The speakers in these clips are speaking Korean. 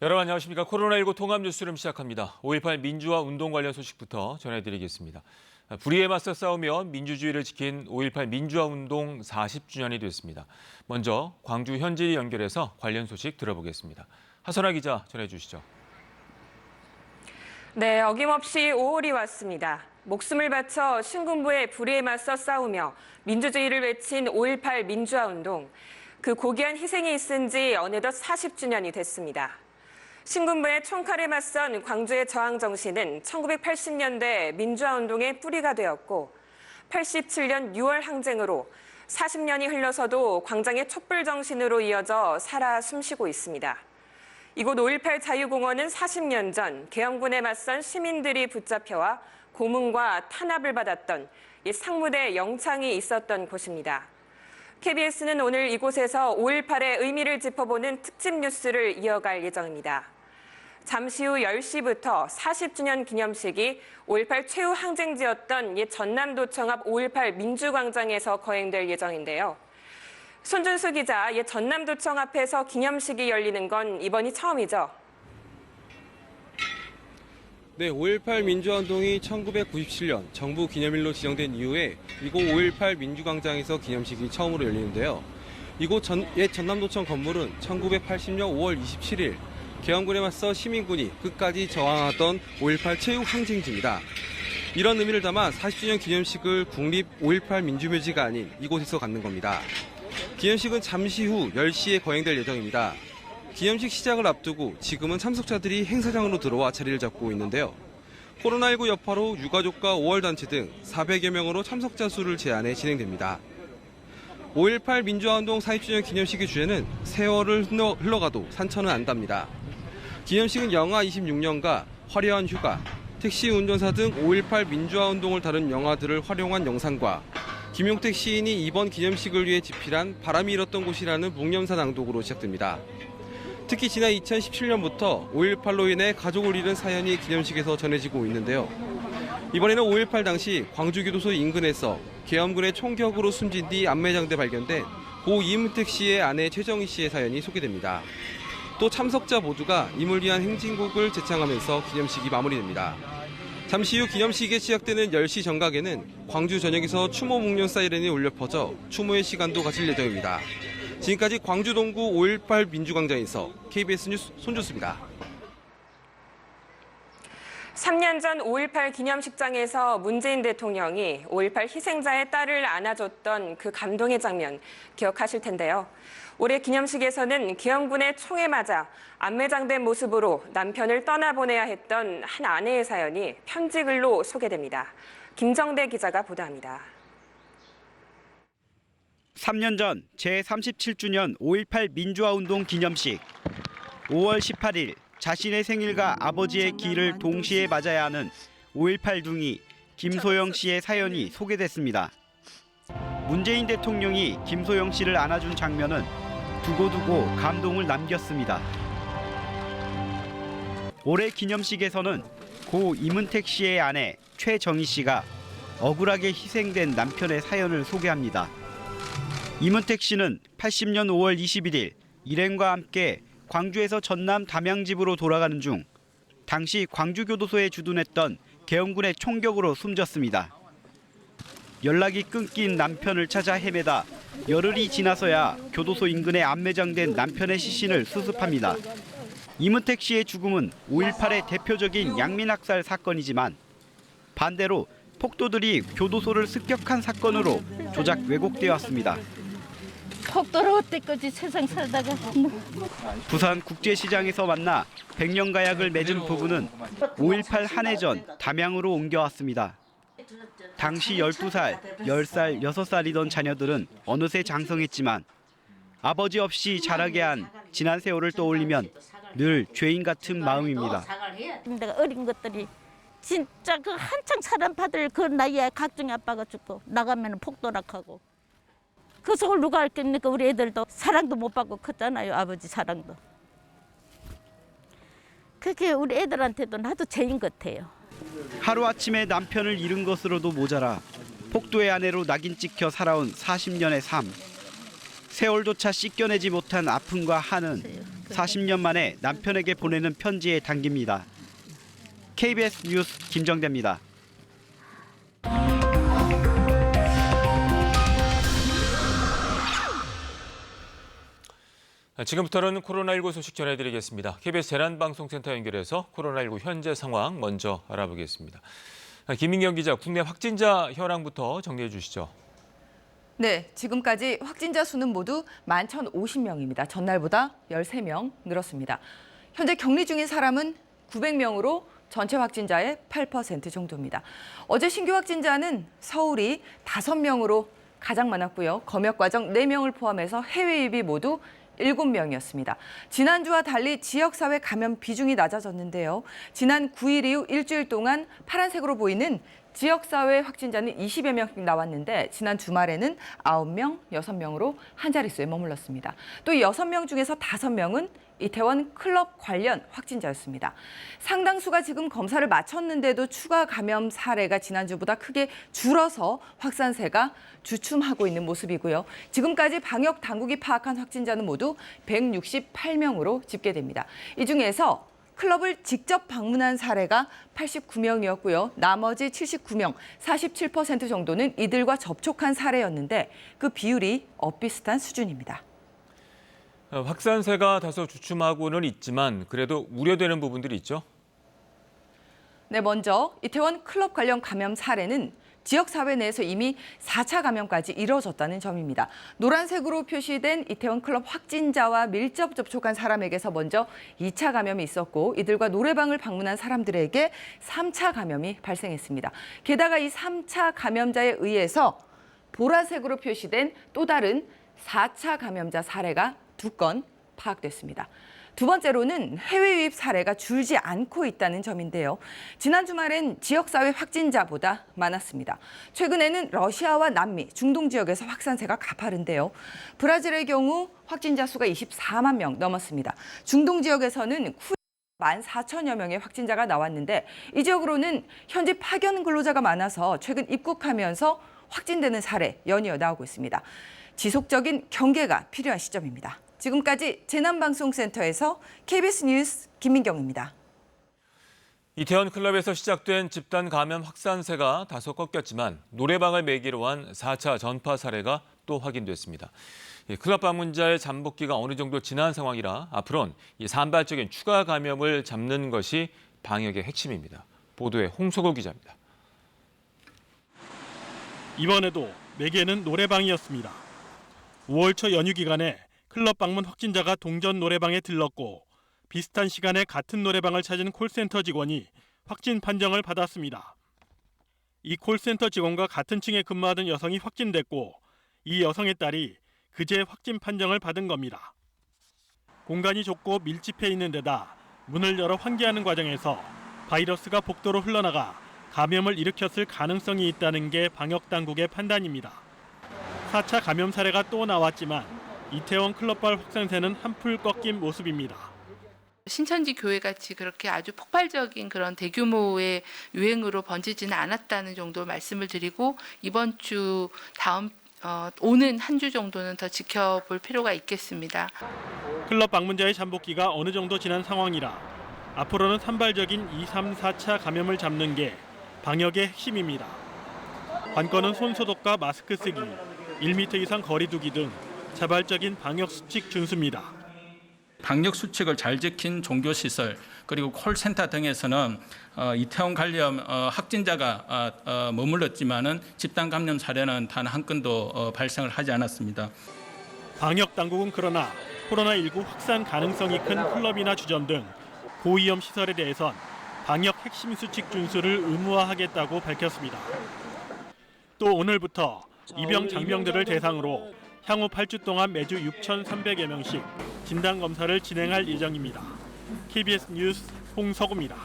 여러분 안녕하십니까. 코로나19 통합 뉴스룸 시작합니다. 5.18 민주화 운동 관련 소식부터 전해드리겠습니다. 불의에 맞서 싸우며 민주주의를 지킨 5.18 민주화 운동 40주년이 됐습니다. 먼저 광주 현지를 연결해서 관련 소식 들어보겠습니다. 하선아 기자 전해주시죠. 네, 어김없이 5월이 왔습니다. 목숨을 바쳐 신군부의 불의에 맞서 싸우며 민주주의를 외친 5.18 민주화 운동. 그 고귀한 희생이 있은 지 어느덧 40주년이 됐습니다. 신군부의 총칼에 맞선 광주의 저항 정신은 1980년대 민주화 운동의 뿌리가 되었고 87년 6월 항쟁으로 40년이 흘러서도 광장의 촛불 정신으로 이어져 살아 숨쉬고 있습니다. 이곳 5.18 자유공원은 40년 전 계엄군에 맞선 시민들이 붙잡혀와 고문과 탄압을 받았던 이 상무대 영창이 있었던 곳입니다. KBS는 오늘 이곳에서 5.18의 의미를 짚어보는 특집 뉴스를 이어갈 예정입니다. 잠시 후 10시부터 40주년 기념식이 5.18 최후 항쟁지였던 옛 전남도청 앞 5.18 민주광장에서 거행될 예정인데요. 손준수 기자, 옛 전남도청 앞에서 기념식이 열리는 건 이번이 처음이죠? 네, 5.18 민주화운동이 1997년 정부 기념일로 지정된 이후에 이곳 5.18 민주광장에서 기념식이 처음으로 열리는데요. 이곳 옛 전남도청 건물은 1980년 5월 27일 계엄군에 맞서 시민군이 끝까지 저항하던 5.18 최후 항쟁지입니다. 이런 의미를 담아 40주년 기념식을 국립 5.18 민주묘지가 아닌 이곳에서 갖는 겁니다. 기념식은 잠시 후 10시에 거행될 예정입니다. 기념식 시작을 앞두고 지금은 참석자들이 행사장으로 들어와 자리를 잡고 있는데요. 코로나19 여파로 유가족과 5월 단체 등 400여 명으로 참석자 수를 제한해 진행됩니다. 5.18 민주화운동 40주년 기념식의 주제는 세월을 흘러가도 산천은 안답니다. 기념식은 영하 26년과 화려한 휴가, 택시 운전사 등 5.18 민주화운동을 다룬 영화들을 활용한 영상과 김용택 시인이 이번 기념식을 위해 집필한 바람이 일었던 곳이라는 묵념사 낭독으로 시작됩니다. 특히 지난 2017년부터 5.18로 인해 가족을 잃은 사연이 기념식에서 전해지고 있는데요. 이번에는 5.18 당시 광주교도소 인근에서 계엄군의 총격으로 숨진 뒤 안매장돼 발견된 고 이문택 씨의 아내 최정희 씨의 사연이 소개됩니다. 또 참석자 모두가 임을 위한 행진곡을 제창하면서 기념식이 마무리됩니다. 잠시 후 기념식이 시작되는 10시 정각에는 광주 전역에서 추모 묵념 사이렌이 울려 퍼져 추모의 시간도 가질 예정입니다. 지금까지 광주 동구 5.18 민주광장에서 KBS 뉴스 손준수입니다. 3년 전 5.18 기념식장에서 문재인 대통령이 5.18 희생자의 딸을 안아줬던 그 감동의 장면 기억하실 텐데요. 올해 기념식에서는 계엄군의 총에 맞아 안매장된 모습으로 남편을 떠나보내야 했던 한 아내의 사연이 편지글로 소개됩니다. 김정대 기자가 보도합니다. 3년 전 제37주년 5.18 민주화운동 기념식. 5월 18일 자신의 생일과 아버지의 기를 동시에 맞아야 하는 5.18 둥이 김소영 씨의 사연이 소개됐습니다. 문재인 대통령이 김소영 씨를 안아준 장면은 두고두고 감동을 남겼습니다. 올해 기념식에서는 고 이문택 씨의 아내 최정희 씨가 억울하게 희생된 남편의 사연을 소개합니다. 이문택 씨는 80년 5월 21일 일행과 함께 광주에서 전남 담양집으로 돌아가는 중 당시 광주교도소에 주둔했던 계엄군의 총격으로 숨졌습니다. 연락이 끊긴 남편을 찾아 헤매다 열흘이 지나서야 교도소 인근에 안매장된 남편의 시신을 수습합니다. 이문택 씨의 죽음은 5.18의 대표적인 양민학살 사건이지만 반대로 폭도들이 교도소를 습격한 사건으로 조작 왜곡되어 왔습니다. 폭도로 어때까지 세상 살다가 부산 국제시장에서 만나 백년가약을 맺은 부부는 5.18 한 해 전 담양으로 옮겨왔습니다. 당시 12살, 10살, 6살이던 자녀들은 어느새 장성했지만 아버지 없이 자라게 한 지난 세월을 떠올리면 늘 죄인 같은 마음입니다. 내가 어린 것들이 진짜 그 한창 사랑 받을 그 나이에 각종의 아빠가 죽고 나가면 폭도락하고 그 속을 누가 알겠니까. 우리 애들도 사랑도 못 받고 컸잖아요. 아버지 사랑도. 그게 우리 애들한테도 나도 죄인 같아요. 하루아침에 남편을 잃은 것으로도 모자라 폭도의 아내로 낙인 찍혀 살아온 40년의 삶. 세월조차 씻겨내지 못한 아픔과 한은 40년 만에 남편에게 보내는 편지에 담깁니다. KBS 뉴스 김정대입니다. 지금부터는 코로나19 소식 전해드리겠습니다. KBS 재난방송센터 연결해서 코로나19 현재 상황 먼저 알아보겠습니다. 김민경 기자, 국내 확진자 현황부터 정리해 주시죠. 네, 지금까지 확진자 수는 모두 11,050명입니다. 전날보다 13명 늘었습니다. 현재 격리 중인 사람은 900명으로 전체 확진자의 8% 정도입니다. 어제 신규 확진자는 서울이 5명으로 가장 많았고요. 검역 과정 4명을 포함해서 해외 유입이 모두 7명이었습니다. 지난주와 달리 지역사회 감염 비중이 낮아졌는데요. 지난 9일 이후 일주일 동안 파란색으로 보이는 지역사회 확진자는 20여 명 나왔는데 지난 주말에는 9명, 6명으로 한 자릿수에 머물렀습니다. 또 6명 중에서 5명은 이태원 클럽 관련 확진자였습니다. 상당수가 지금 검사를 마쳤는데도 추가 감염 사례가 지난주보다 크게 줄어서 확산세가 주춤하고 있는 모습이고요. 지금까지 방역 당국이 파악한 확진자는 모두 168명으로 집계됩니다. 이 중에서 클럽을 직접 방문한 사례가 89명이었고요. 나머지 79명, 47% 정도는 이들과 접촉한 사례였는데 그 비율이 엇비슷한 수준입니다. 확산세가 다소 주춤하고는 있지만 그래도 우려되는 부분들이 있죠? 네, 먼저 이태원 클럽 관련 감염 사례는 지역사회 내에서 이미 4차 감염까지 이뤄졌다는 점입니다. 노란색으로 표시된 이태원 클럽 확진자와 밀접 접촉한 사람에게서 먼저 2차 감염이 있었고 이들과 노래방을 방문한 사람들에게 3차 감염이 발생했습니다. 게다가 이 3차 감염자에 의해서 보라색으로 표시된 또 다른 4차 감염자 사례가 2건 파악됐습니다. 두 번째로는 해외 유입 사례가 줄지 않고 있다는 점인데요. 지난 주말엔 지역사회 확진자보다 많았습니다. 최근에는 러시아와 남미, 중동 지역에서 확산세가 가파른데요. 브라질의 경우 확진자 수가 24만 명 넘었습니다. 중동 지역에서는 14,000여 명의 확진자가 나왔는데 이 지역으로는 현재 파견 근로자가 많아서 최근 입국하면서 확진되는 사례 연이어 나오고 있습니다. 지속적인 경계가 필요한 시점입니다. 지금까지 재난방송센터에서 KBS 뉴스 김민경입니다. 이태원 클럽에서 시작된 집단 감염 확산세가 다소 꺾였지만 노래방을 매개로 한 4차 전파 사례가 또 확인됐습니다. 클럽 방문자의 잠복기가 어느 정도 지난 상황이라 앞으로는 이 산발적인 추가 감염을 잡는 것이 방역의 핵심입니다. 보도에 홍석호 기자입니다. 이번에도 매개는 노래방이었습니다. 5월 초 연휴 기간에 클럽 방문 확진자가 동전 노래방에 들렀고 비슷한 시간에 같은 노래방을 찾은 콜센터 직원이 확진 판정을 받았습니다. 이 콜센터 직원과 같은 층에 근무하던 여성이 확진됐고 이 여성의 딸이 그제 확진 판정을 받은 겁니다. 공간이 좁고 밀집해 있는 데다 문을 열어 환기하는 과정에서 바이러스가 복도로 흘러나가 감염을 일으켰을 가능성이 있다는 게 방역당국의 판단입니다. 4차 감염 사례가 또 나왔지만 이태원 클럽발 확산세는 한풀 꺾인 모습입니다. 신천지 교회같이 그렇게 아주 폭발적인 그런 대규모의 유행으로 번지지는 않았다는 정도 말씀을 드리고 이번 주 다음 오는 한 주 정도는 더 지켜볼 필요가 있겠습니다. 클럽 방문자의 잠복기가 어느 정도 지난 상황이라 앞으로는 산발적인 2, 3, 4차 감염을 잡는 게 방역의 핵심입니다. 관건은 손소독과 마스크 쓰기, 1m 이상 거리 두기 등 자발적인 방역 수칙 준수입니다. 방역 수칙을 잘 지킨 종교시설 그리고 콜센터 등에서는 이태원 관련 확진자가 머물렀지만은 집단 감염 사례는 단 한 건도 발생을 하지 않았습니다. 방역 당국은 그러나 코로나19 확산 가능성이 큰 클럽이나 주점 등 고위험 시설에 대해선 방역 핵심 수칙 준수를 의무화하겠다고 밝혔습니다. 또 오늘부터 입영 장병들을 대상으로 향후 8주 동안 매주 6,300여 명씩 진단검사를 진행할 예정입니다. KBS 뉴스 홍석우입니다.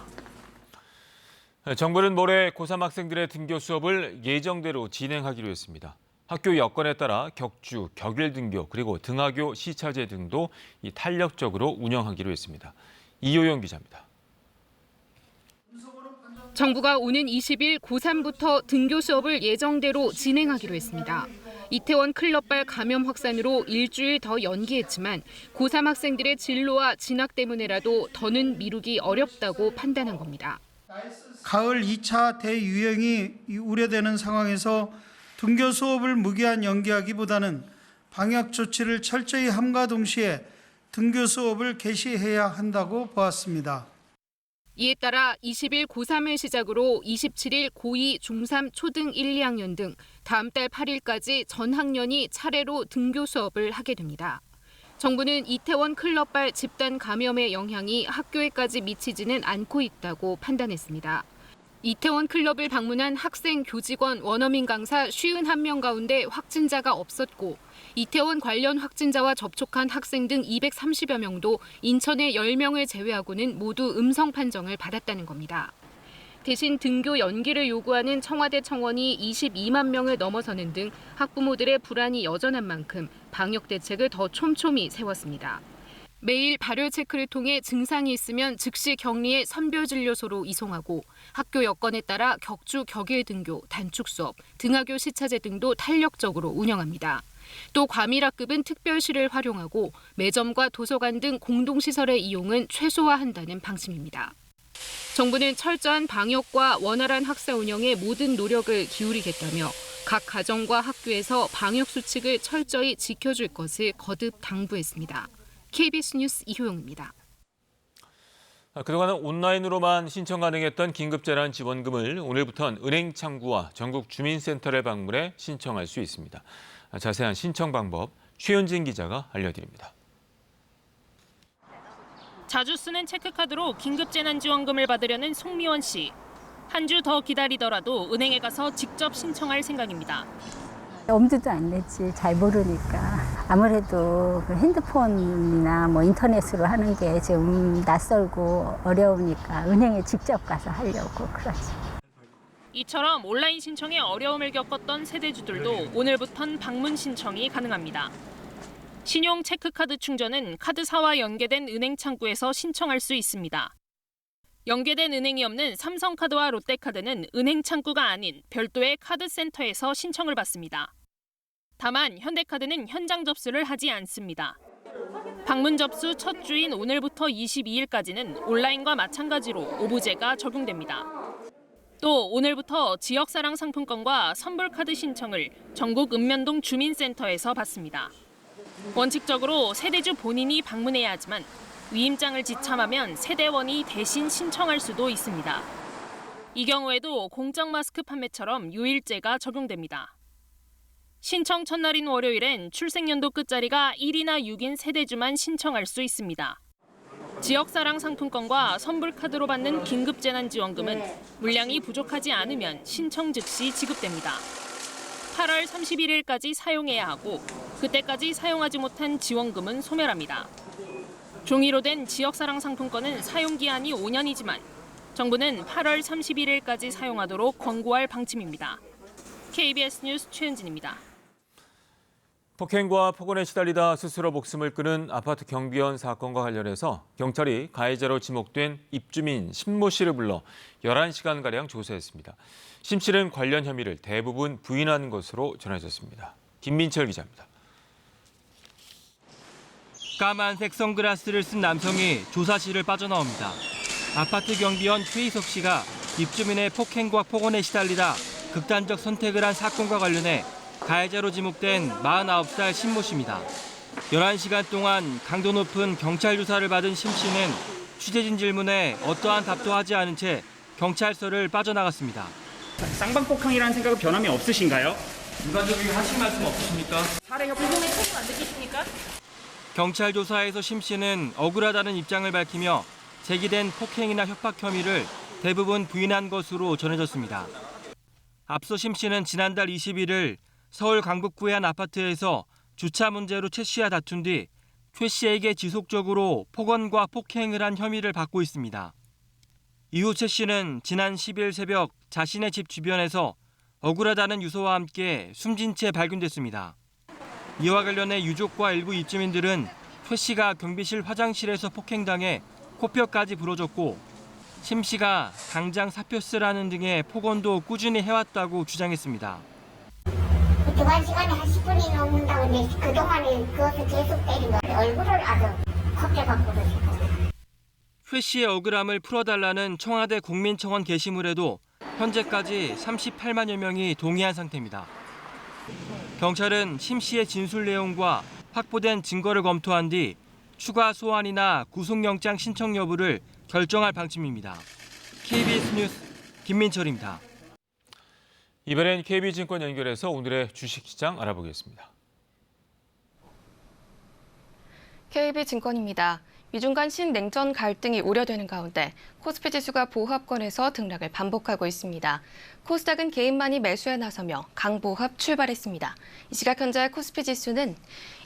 정부는 모레 고3 학생들의 등교 수업을 예정대로 진행하기로 했습니다. 학교 여건에 따라 격주, 격일 등교, 그리고 등하교 시차제 등도 탄력적으로 운영하기로 했습니다. 이효영 기자입니다. 정부가 오는 20일 고3부터 등교 수업을 예정대로 진행하기로 했습니다. 이태원 클럽발 감염 확산으로 일주일 더 연기했지만 고3 학생들의 진로와 진학 때문에라도 더는 미루기 어렵다고 판단한 겁니다. 가을 2차 대유행이 우려되는 상황에서 등교 수업을 무기한 연기하기보다는 방역 조치를 철저히 함과 동시에 등교 수업을 개시해야 한다고 보았습니다. 이에 따라 20일 고3을 시작으로 27일 고2, 중3, 초등 1, 2학년 등 다음 달 8일까지 전 학년이 차례로 등교 수업을 하게 됩니다. 정부는 이태원 클럽발 집단 감염의 영향이 학교에까지 미치지는 않고 있다고 판단했습니다. 이태원 클럽을 방문한 학생, 교직원, 원어민 강사 51명 가운데 확진자가 없었고 이태원 관련 확진자와 접촉한 학생 등 230여 명도 인천의 10명을 제외하고는 모두 음성 판정을 받았다는 겁니다. 대신 등교 연기를 요구하는 청와대 청원이 22만 명을 넘어서는 등 학부모들의 불안이 여전한 만큼 방역 대책을 더 촘촘히 세웠습니다. 매일 발열 체크를 통해 증상이 있으면 즉시 격리해 선별진료소로 이송하고 학교 여건에 따라 격주 격일 등교, 단축 수업, 등하교 시차제 등도 탄력적으로 운영합니다. 또 과밀학급은 특별실을 활용하고 매점과 도서관 등 공동시설의 이용은 최소화한다는 방침입니다. 정부는 철저한 방역과 원활한 학사 운영에 모든 노력을 기울이겠다며 각 가정과 학교에서 방역 수칙을 철저히 지켜줄 것을 거듭 당부했습니다. KBS 뉴스 이효영입니다. 그동안은 온라인으로만 신청 가능했던 긴급재난지원금을 오늘부터는 은행 창구와 전국 주민센터를 방문해 신청할 수 있습니다. 자세한 신청 방법 최현진 기자가 알려드립니다. 자주 쓰는 체크카드로 긴급재난지원금을 받으려는 송미원 씨. 한 주 더 기다리더라도 은행에 가서 직접 신청할 생각입니다. 엄두도 안 냈지. 잘 모르니까. 아무래도 그 핸드폰이나 뭐 인터넷으로 하는 게 좀 낯설고 어려우니까 은행에 직접 가서 하려고 그러지. 이처럼 온라인 신청에 어려움을 겪었던 세대주들도 오늘부턴 방문 신청이 가능합니다. 신용 체크카드 충전은 카드사와 연계된 은행 창구에서 신청할 수 있습니다. 연계된 은행이 없는 삼성카드와 롯데카드는 은행 창구가 아닌 별도의 카드센터에서 신청을 받습니다. 다만 현대카드는 현장 접수를 하지 않습니다. 방문 접수 첫 주인 오늘부터 22일까지는 온라인과 마찬가지로 오부제가 적용됩니다. 또 오늘부터 지역사랑 상품권과 선불카드 신청을 전국 읍면동 주민센터에서 받습니다. 원칙적으로 세대주 본인이 방문해야 하지만 위임장을 지참하면 세대원이 대신 신청할 수도 있습니다. 이 경우에도 공적 마스크 판매처럼 유일제가 적용됩니다. 신청 첫날인 월요일엔 출생연도 끝자리가 1이나 6인 세대주만 신청할 수 있습니다. 지역사랑 상품권과 선불카드로 받는 긴급재난지원금은 물량이 부족하지 않으면 신청 즉시 지급됩니다. 8월 31일까지 사용해야 하고 그때까지 사용하지 못한 지원금은 소멸합니다. 종이로 된 지역사랑 상품권은 사용기한이 5년이지만 정부는 8월 31일까지 사용하도록 권고할 방침입니다. KBS 뉴스 최은진입니다. 폭행과 폭언에 시달리다 스스로 목숨을 끊은 아파트 경비원 사건과 관련해서 경찰이 가해자로 지목된 입주민 신모 씨를 불러 11시간가량 조사했습니다. 심 씨는 관련 혐의를 대부분 부인한 것으로 전해졌습니다. 김민철 기자입니다. 까만색 선글라스를 쓴 남성이 조사실을 빠져나옵니다. 아파트 경비원 최희석 씨가 입주민의 폭행과 폭언에 시달리다 극단적 선택을 한 사건과 관련해 가해자로 지목된 49살 신모 씨입니다. 11시간 동안 강도 높은 경찰 조사를 받은 심 씨는 취재진 질문에 어떠한 답도 하지 않은 채 경찰서를 빠져나갔습니다. 쌍방폭행이라는 생각은 변함이 없으신가요? 일반적으로 하실 말씀 없으십니까? 살해 협박에 책임 안 느끼십니까? 경찰 조사에서 심 씨는 억울하다는 입장을 밝히며 제기된 폭행이나 협박 혐의를 대부분 부인한 것으로 전해졌습니다. 앞서 심 씨는 지난달 21일 서울 강북구의 한 아파트에서 주차 문제로 최 씨와 다툰 뒤 최 씨에게 지속적으로 폭언과 폭행을 한 혐의를 받고 있습니다. 이후 최 씨는 지난 10일 새벽 자신의 집 주변에서 억울하다는 유서와 함께 숨진 채 발견됐습니다. 이와 관련해 유족과 일부 입주민들은 최 씨가 경비실 화장실에서 폭행당해 코뼈까지 부러졌고 심 씨가 당장 사표 쓰라는 등의 폭언도 꾸준히 해왔다고 주장했습니다. 들어간 시간이 한 10분이 넘는다고 이제 그동안에 그것을 계속 때린 거예요. 얼굴을 아주 컵게 받고 그러셨거든요. 최 씨의 억울함을 풀어달라는 청와대 국민청원 게시물에도 현재까지 38만여 명이 동의한 상태입니다. 경찰은 심 씨의 진술 내용과 확보된 증거를 검토한 뒤 추가 소환이나 구속영장 신청 여부를 결정할 방침입니다. KBS 뉴스 김민철입니다. 이번엔 KB증권 연결해서 오늘의 주식시장 알아보겠습니다. KB증권입니다. 미중 간 신냉전 갈등이 우려되는 가운데 코스피 지수가 보합권에서 등락을 반복하고 있습니다. 코스닥은 개인만이 매수에 나서며 강보합 출발했습니다. 이 시각 현재 코스피 지수는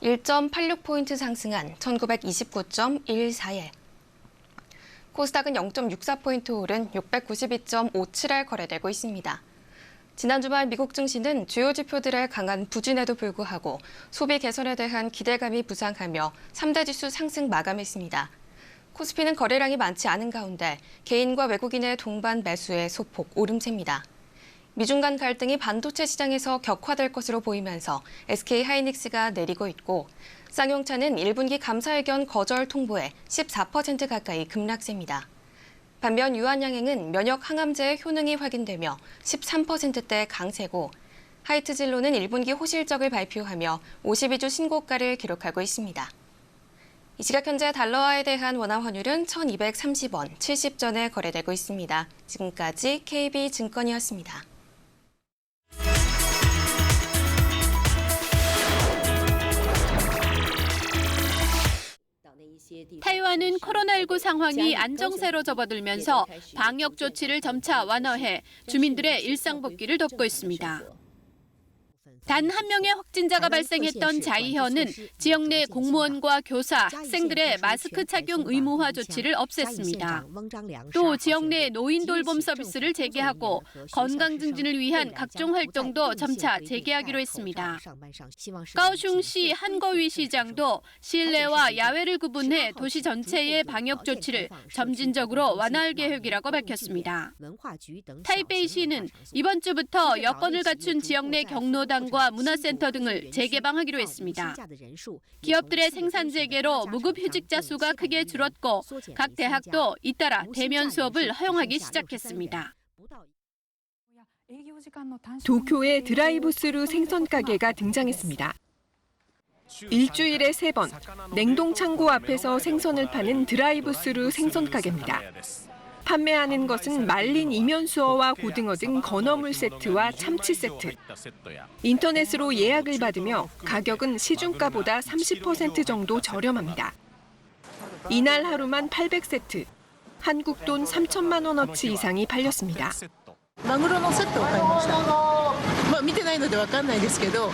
1.86포인트 상승한 1929.14에 코스닥은 0.64포인트 오른 692.57에 거래되고 있습니다. 지난 주말 미국 증시는 주요 지표들의 강한 부진에도 불구하고 소비 개선에 대한 기대감이 부상하며 3대 지수 상승 마감했습니다. 코스피는 거래량이 많지 않은 가운데 개인과 외국인의 동반 매수에 소폭 오름세입니다. 미중 간 갈등이 반도체 시장에서 격화될 것으로 보이면서 SK하이닉스가 내리고 있고 쌍용차는 1분기 감사의견 거절 통보에 14% 가까이 급락세입니다. 반면 유한양행은 면역 항암제의 효능이 확인되며 13%대 강세고 하이트진로는 1분기 호실적을 발표하며 52주 신고가를 기록하고 있습니다. 이 시각 현재 달러화에 대한 원화 환율은 1,230원 70전에 거래되고 있습니다. 지금까지 KB증권이었습니다. 타이완은 코로나19 상황이 안정세로 접어들면서 방역 조치를 점차 완화해 주민들의 일상 복귀를 돕고 있습니다. 단 한 명의 확진자가 발생했던 자이현은 지역 내 공무원과 교사, 학생들의 마스크 착용 의무화 조치를 없앴습니다. 또 지역 내 노인 돌봄 서비스를 재개하고 건강 증진을 위한 각종 활동도 점차 재개하기로 했습니다. 가오슝시 한거위 시장도 실내와 야외를 구분해 도시 전체의 방역 조치를 점진적으로 완화할 계획이라고 밝혔습니다. 타이베이시는 이번 주부터 여건을 갖춘 지역 내 경로당과 문화센터 등을 재개방하기로 했습니다. 기업들의 생산 재개로 무급휴직자 수가 크게 줄었고 각 대학도 잇따라 대면 수업을 허용하기 시작했습니다. 도쿄에 드라이브스루 생선 가게가 등장했습니다. 일주일에 3번 냉동 창고 앞에서 생선을 파는 드라이브스루 생선 가게입니다. 판매하는 것은 말린 이면수어와 고등어 등 건어물 세트와 참치 세트. 인터넷으로 예약을 받으며 가격은 시중가보다 30% 정도 저렴합니다. 이날 하루만 800세트, 한국 돈 3천만 원어치 이상이 팔렸습니다. マグロのセットを買いました。見てないのでわかんないですけど、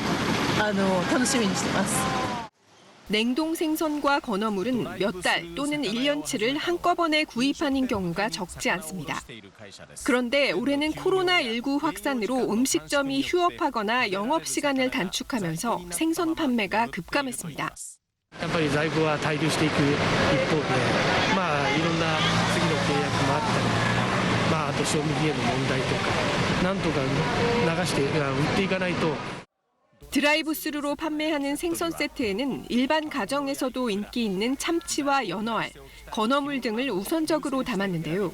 楽しみにしてます。 냉동 생선과 건어물은 몇 달 또는 1년치를 한꺼번에 구입하는 경우가 적지 않습니다. 그런데 올해는 코로나19 확산으로 음식점이 휴업하거나 영업시간을 단축하면서 생선 판매가 급감했습니다. やっぱり在庫は滞留していく一方で、いろんな次の契約もあったり、あと賞味期限の問題とか、なんとか流して売っていかないと。 드라이브스루로 판매하는 생선 세트에는 일반 가정에서도 인기 있는 참치와 연어알, 건어물 등을 우선적으로 담았는데요.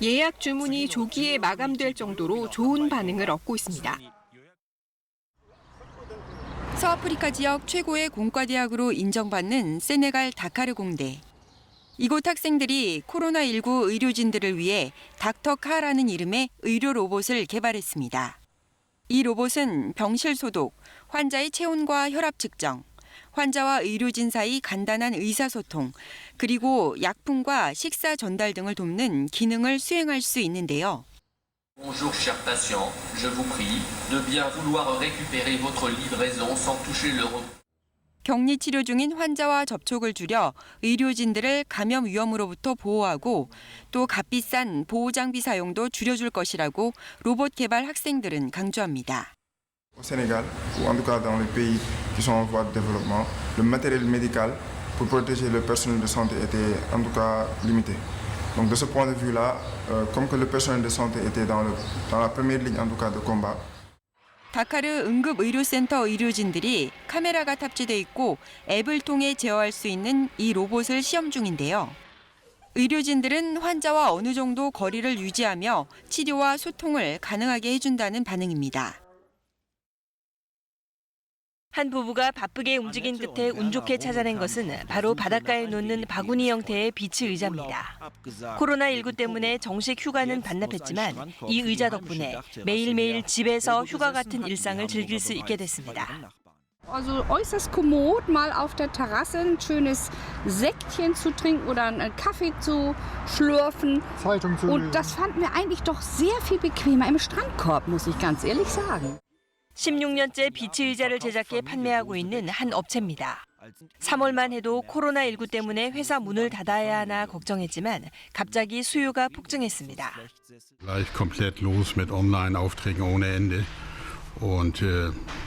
예약 주문이 조기에 마감될 정도로 좋은 반응을 얻고 있습니다. 서아프리카 지역 최고의 공과대학으로 인정받는 세네갈 다카르 공대. 이곳 학생들이 코로나19 의료진들을 위해 닥터카라는 이름의 의료 로봇을 개발했습니다. 이 로봇은 병실 소독, 환자의 체온과 혈압 측정, 환자와 의료진 사이 간단한 의사소통, 그리고 약품과 식사 전달 등을 돕는 기능을 수행할 수 있는데요. Bonjour chers patients, je vous prie de bien vouloir récupérer votre livraison sans toucher le robot. 격리 치료 중인 환자와 접촉을 줄여 의료진들을 감염 위험으로부터 보호하고 또 값비싼 보호 장비 사용도 줄여줄 것이라고 로봇 개발 학생들은 강조합니다. Au Sénégal, ou en tout cas dans les pays qui sont en voie de développement, le matériel médical pour protéger le personnel de santé était en tout cas limité. Donc de ce point de vue-là, comme que le personnel de santé était dans la première ligne en tout cas de combat. 다카르 응급의료센터 의료진들이 카메라가 탑재돼 있고 앱을 통해 제어할 수 있는 이 로봇을 시험 중인데요. 의료진들은 환자와 어느 정도 거리를 유지하며 치료와 소통을 가능하게 해준다는 반응입니다. 한 부부가 바쁘게 움직인 끝에 운 좋게 찾아낸 것은 바로 바닷가에 놓는 바구니 형태의 비치 의자입니다. 코로나19 때문에 정식 휴가는 반납했지만 이 의자 덕분에 매일매일 집에서 휴가 같은 일상을 즐길 수 있게 됐습니다. Also äußerst kommod, mal auf der Terrasse ein schönes Säckchen zu trinken oder einen Kaffee zu schlürfen. Und das fanden wir eigentlich doch sehr viel bequemer im Strandkorb, muss ich ganz ehrlich sagen. 16년째 비치 의자를 제작해 판매하고 있는 한 업체입니다. 3월만 해도 코로나19 때문에 회사 문을 닫아야 하나 걱정했지만 갑자기 수요가 폭증했습니다. Gleich komplett los mit Online-Aufträgen ohne Ende. Und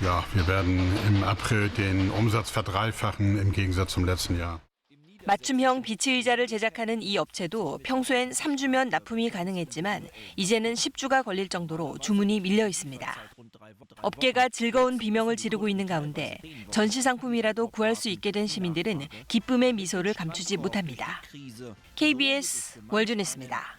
ja, wir werden im April den Umsatz verdreifachen im Gegensatz zum letzten Jahr. 맞춤형 비치 의자를 제작하는 이 업체도 평소엔 3주면 납품이 가능했지만 이제는 10주가 걸릴 정도로 주문이 밀려 있습니다. 업계가 즐거운 비명을 지르고 있는 가운데 전시 상품이라도 구할 수 있게 된 시민들은 기쁨의 미소를 감추지 못합니다. KBS 월드뉴스입니다.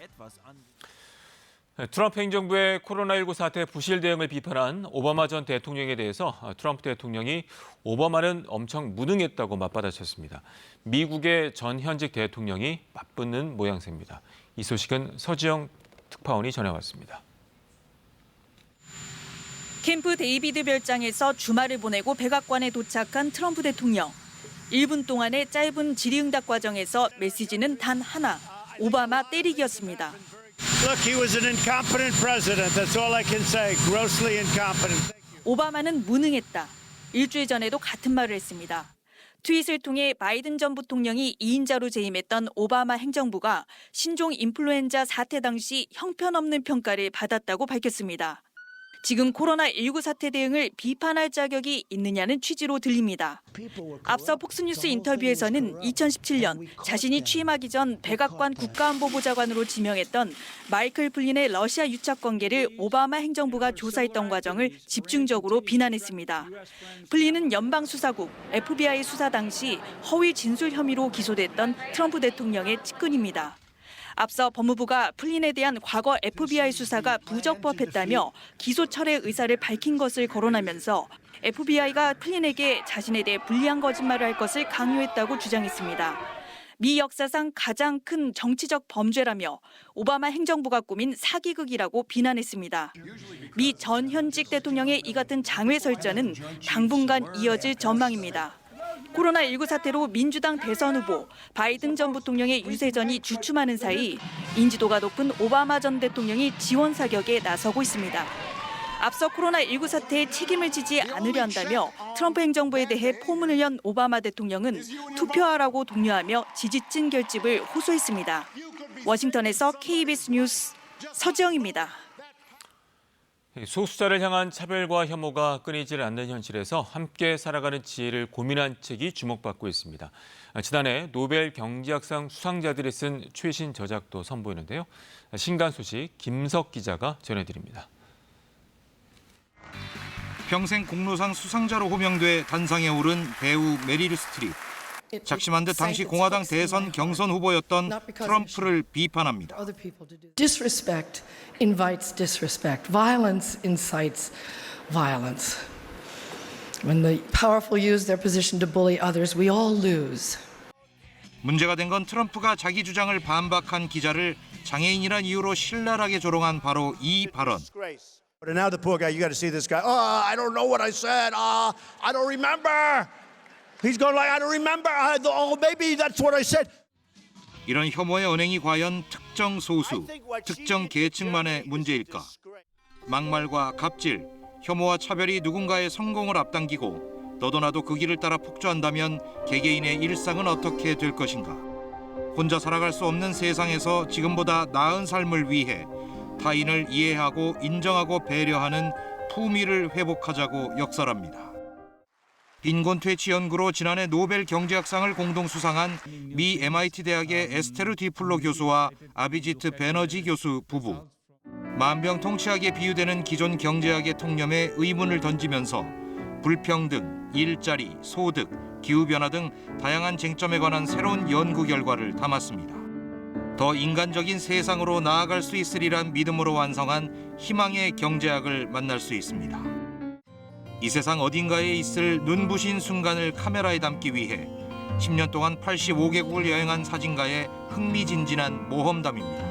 트럼프 행정부의 코로나19 사태 부실 대응을 비판한 오바마 전 대통령에 대해서 트럼프 대통령이 오바마는 엄청 무능했다고 맞받아쳤습니다. 미국의 전 현직 대통령이 맞붙는 모양새입니다. 이 소식은 서지영 특파원이 전해왔습니다. 캠프 데이비드 별장에서 주말을 보내고 백악관에 도착한 트럼프 대통령. 1분 동안의 짧은 질의응답 과정에서 메시지는 단 하나, 오바마 때리기였습니다. Look, he was an incompetent president. That's all I can say. Grossly incompetent. 오바마는 무능했다. 일주일 전에도 같은 말을 했습니다. 트윗을 통해 바이든 전 부통령이 2인자로 재임했던 오바마 행정부가 신종 인플루엔자 사태 당시 형편없는 평가를 받았다고 밝혔습니다. 지금 코로나19 사태 대응을 비판할 자격이 있느냐는 취지로 들립니다. 앞서 폭스뉴스 인터뷰에서는 2017년 자신이 취임하기 전 백악관 국가안보보좌관으로 지명했던 마이클 플린의 러시아 유착 관계를 오바마 행정부가 조사했던 과정을 집중적으로 비난했습니다. 플린은 연방수사국 FBI 수사 당시 허위 진술 혐의로 기소됐던 트럼프 대통령의 측근입니다. 앞서 법무부가 플린에 대한 과거 FBI 수사가 부적법했다며 기소 철회 의사를 밝힌 것을 거론하면서 FBI가 플린에게 자신에 대해 불리한 거짓말을 할 것을 강요했다고 주장했습니다. 미 역사상 가장 큰 정치적 범죄라며 오바마 행정부가 꾸민 사기극이라고 비난했습니다. 미 전 현직 대통령의 이 같은 장외 설전은 당분간 이어질 전망입니다. 코로나19 사태로 민주당 대선 후보 바이든 전 부통령의 유세전이 주춤하는 사이 인지도가 높은 오바마 전 대통령이 지원 사격에 나서고 있습니다. 앞서 코로나19 사태에 책임을 지지 않으려 한다며 트럼프 행정부에 대해 포문을 연 오바마 대통령은 투표하라고 독려하며 지지층 결집을 호소했습니다. 워싱턴에서 KBS 뉴스 서지영입니다. 소수자를 향한 차별과 혐오가 끊이질 않는 현실에서 함께 살아가는 지혜를 고민한 책이 주목받고 있습니다. 지난해 노벨 경제학상 수상자들이 쓴 최신 저작도 선보이는데요. 신간 소식 김석 기자가 전해드립니다. 평생 공로상 수상자로 호명돼 단상에 오른 배우 메릴 스트립. 작심한 듯 당시 공화당 대선 경선 후보였던 트럼프를 비판합니다. Disrespect invites disrespect. Violence incites violence. When the powerful use their position to bully others, we all lose. 문제가 된 건 트럼프가 자기 주장을 반박한 기자를 장애인이란 이유로 신랄하게 조롱한 바로 이 발언. But now the poor guy, you got to see this guy. Oh, I don't know what I said. I don't remember. He's going like, I don't remember. Oh, maybe that's what I said. 이런 혐오의 언행이 과연 특정 소수, 특정 계층만의 문제일까? 막말과 갑질, 혐오와 차별이 누군가의 성공을 앞당기고 너도 나도 그 길을 따라 폭주한다면 개개인의 일상은 어떻게 될 것인가? 혼자 살아갈 수 없는 세상에서 지금보다 나은 삶을 위해 타인을 이해하고 인정하고 배려하는 품위를 회복하자고 역설합니다. 빈곤 퇴치 연구로 지난해 노벨 경제학상을 공동 수상한 미 MIT 대학의 에스테르 디플로 교수와 아비지트 베너지 교수 부부. 만병통치약에 비유되는 기존 경제학의 통념에 의문을 던지면서 불평등, 일자리, 소득, 기후변화 등 다양한 쟁점에 관한 새로운 연구 결과를 담았습니다. 더 인간적인 세상으로 나아갈 수 있으리란 믿음으로 완성한 희망의 경제학을 만날 수 있습니다. 이 세상 어딘가에 있을 눈부신 순간을 카메라에 담기 위해 10년 동안 85개국을 여행한 사진가의 흥미진진한 모험담입니다.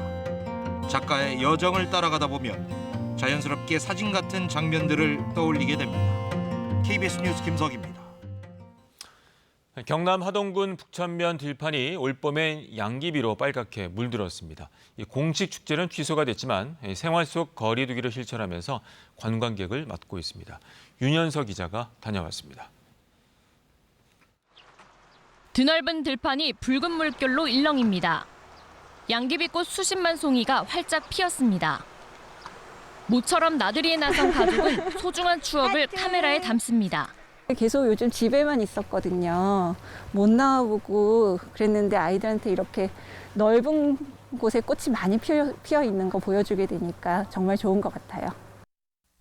작가의 여정을 따라가다 보면 자연스럽게 사진 같은 장면들을 떠올리게 됩니다. KBS 뉴스 김석입니다. 경남 하동군 북천면 들판이 올봄엔 양귀비로 빨갛게 물들었습니다. 공식 축제는 취소가 됐지만 생활 속 거리 두기를 실천하면서 관광객을 맡고 있습니다. 윤현석 기자가 다녀왔습니다. 드넓은 들판이 붉은 물결로 일렁입니다. 양귀비꽃 수십만 송이가 활짝 피었습니다. 모처럼 나들이에 나선 가족은 소중한 추억을 카메라에 담습니다. 계속 요즘 집에만 있었거든요. 못 나와보고 그랬는데 아이들한테 이렇게 넓은 곳에 꽃이 많이 피어 있는 거 보여주게 되니까 정말 좋은 것 같아요.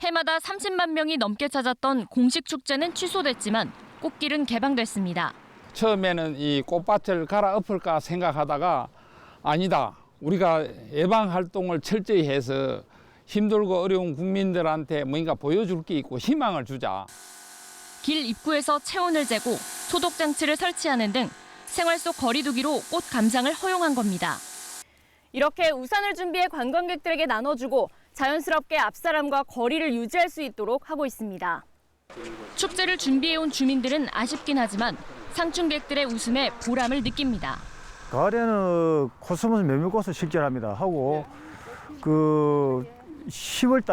해마다 30만 명이 넘게 찾았던 공식 축제는 취소됐지만 꽃길은 개방됐습니다. 처음에는 이 꽃밭을 갈아엎을까 생각하다가 아니다. 우리가 예방 활동을 철저히 해서 힘들고 어려운 국민들한테 뭔가 보여줄 게 있고 희망을 주자. 길 입구에서 체온을 재고 소독 장치를 설치하는 등 생활 속 거리 두기로 꽃 감상을 허용한 겁니다. 이렇게 우산을 준비해 관광객들에게 나눠주고 자연스럽게 앞사람과 거리를 유지할 수 있도록 하고 있습니다. 축제를 준비해온 주민들은 아쉽긴 하지만 상춘객들의 웃음에 보람을 느낍니다. 가을에는 코스모스 메밀꽃을 식재합니다. 하고 10월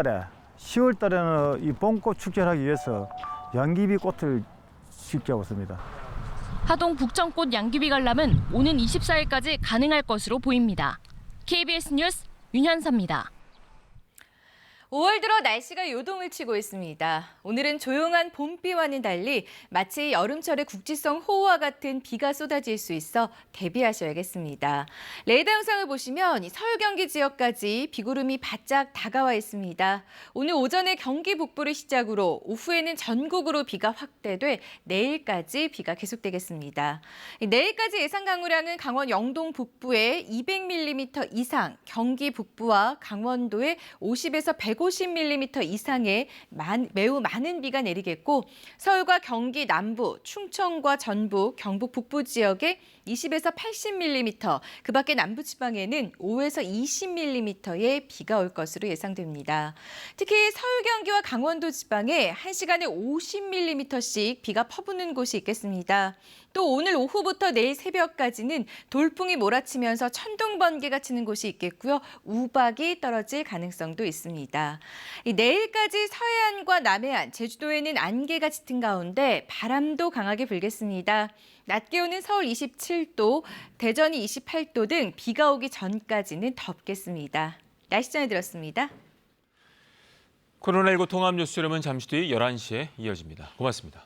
달에는 이 봄꽃 축제를 하기 위해서 양귀비 꽃을 식재하고 있습니다. 하동 북천꽃 양귀비 관람은 오는 24일까지 가능할 것으로 보입니다. KBS 뉴스 윤현서입니다. 5월 들어 날씨가 요동을 치고 있습니다. 오늘은 조용한 봄비와는 달리 마치 여름철의 국지성 호우와 같은 비가 쏟아질 수 있어 대비하셔야겠습니다. 레이더 영상을 보시면 서울 경기 지역까지 비구름이 바짝 다가와 있습니다. 오늘 오전에 경기 북부를 시작으로 오후에는 전국으로 비가 확대돼 내일까지 비가 계속되겠습니다. 내일까지 예상 강우량은 강원 영동 북부에 200mm 이상, 경기 북부와 강원도에 50에서 150mm 이상의 매우 많은 비가 내리겠고 서울과 경기 남부, 충청과 전북, 경북 북부 지역에 20에서 80mm, 그 밖에 남부지방에는 5에서 20mm의 비가 올 것으로 예상됩니다. 특히 서울, 경기와 강원도 지방에 1시간에 50mm씩 비가 퍼부는 곳이 있겠습니다. 또 오늘 오후부터 내일 새벽까지는 돌풍이 몰아치면서 천둥 번개가 치는 곳이 있겠고요. 우박이 떨어질 가능성도 있습니다. 내일까지 서해안과 남해안, 제주도에는 안개가 짙은 가운데 바람도 강하게 불겠습니다. 낮 기온은 서울 27도, 대전이 28도 등 비가 오기 전까지는 덥겠습니다. 날씨 전해드렸습니다. 코로나19 통합 뉴스 여러분 잠시 뒤 11시에 이어집니다. 고맙습니다.